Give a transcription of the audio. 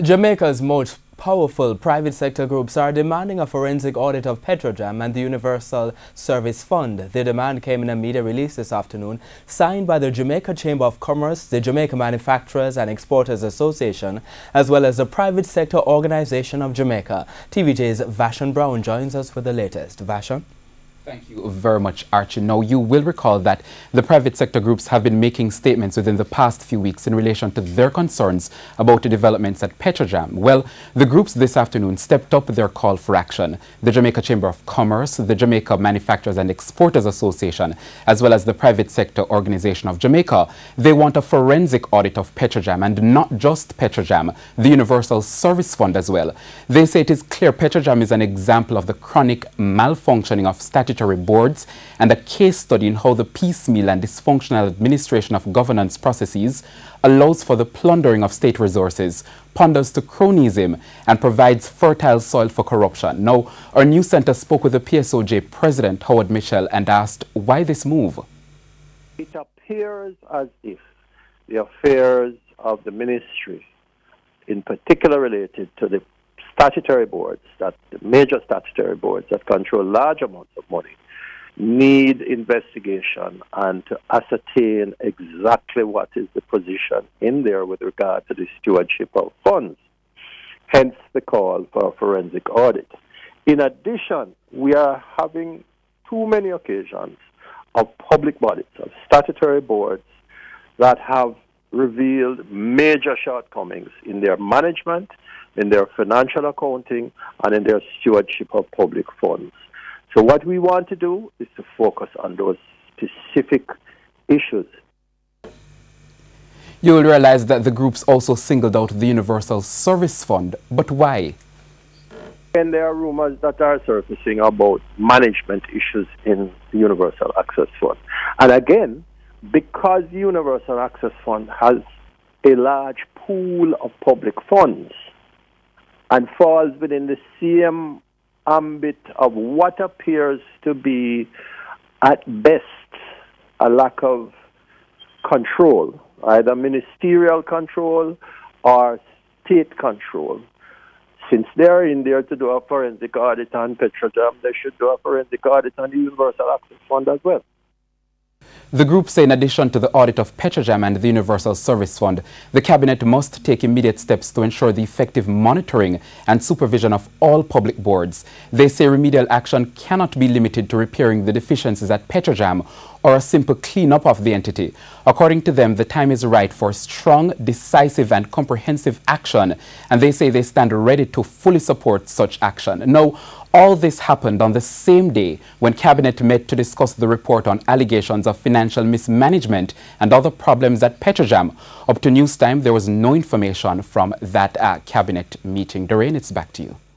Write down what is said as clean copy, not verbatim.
Jamaica's most powerful private sector groups are demanding a forensic audit of Petrojam and the Universal Service Fund. The demand came in a media release this afternoon, signed by the Jamaica Chamber of Commerce, the Jamaica Manufacturers and Exporters Association, as well as the Private Sector Organization of Jamaica. TVJ's Vashon Brown joins us with the latest. Vashon? Thank you very much, Archie. Now, you will recall that the private sector groups have been making statements within the past few weeks in relation to their concerns about the developments at Petrojam. Well, the groups this afternoon stepped up their call for action. The Jamaica Chamber of Commerce, the Jamaica Manufacturers and Exporters Association, as well as the Private Sector Organization of Jamaica, they want a forensic audit of Petrojam, and not just Petrojam, the Universal Service Fund as well. They say it is clear Petrojam is an example of the chronic malfunctioning of statutory boards and a case study in how the piecemeal and dysfunctional administration of governance processes allows for the plundering of state resources, panders to cronyism, and provides fertile soil for corruption. Now, our news center spoke with the PSOJ President, Howard Mitchell, and asked why this move. It appears as if the affairs of the ministry, in particular related to the statutory boards, that the major statutory boards that control large amounts of money, need investigation and to ascertain exactly what is the position in there with regard to the stewardship of funds. Hence the call for a forensic audit. In addition, we are having too many occasions of public bodies, of statutory boards that have revealed major shortcomings in their management, in their financial accounting, and in their stewardship of public funds. So what we want to do is to focus on those specific issues. You will realize that the groups also singled out the Universal Service Fund, but why? And there are rumors that are surfacing about management issues in the Universal Access Fund. And again, because the Universal Access Fund has a large pool of public funds and falls within the same ambit of what appears to be, at best, a lack of control, either ministerial control or state control. Since they're in there to do a forensic audit on Petrojam, they should do a forensic audit on the Universal Access Fund as well. The group say in addition to the audit of Petrojam and the Universal Service Fund, the Cabinet must take immediate steps to ensure the effective monitoring and supervision of all public boards. They say remedial action cannot be limited to repairing the deficiencies at Petrojam or a simple cleanup of the entity. According to them, the time is right for strong, decisive and comprehensive action, and they say they stand ready to fully support such action. Now, all this happened on the same day when Cabinet met to discuss the report on allegations of financial mismanagement and other problems at Petrojam. Up to news time, there was no information from that Cabinet meeting. Doreen, it's back to you.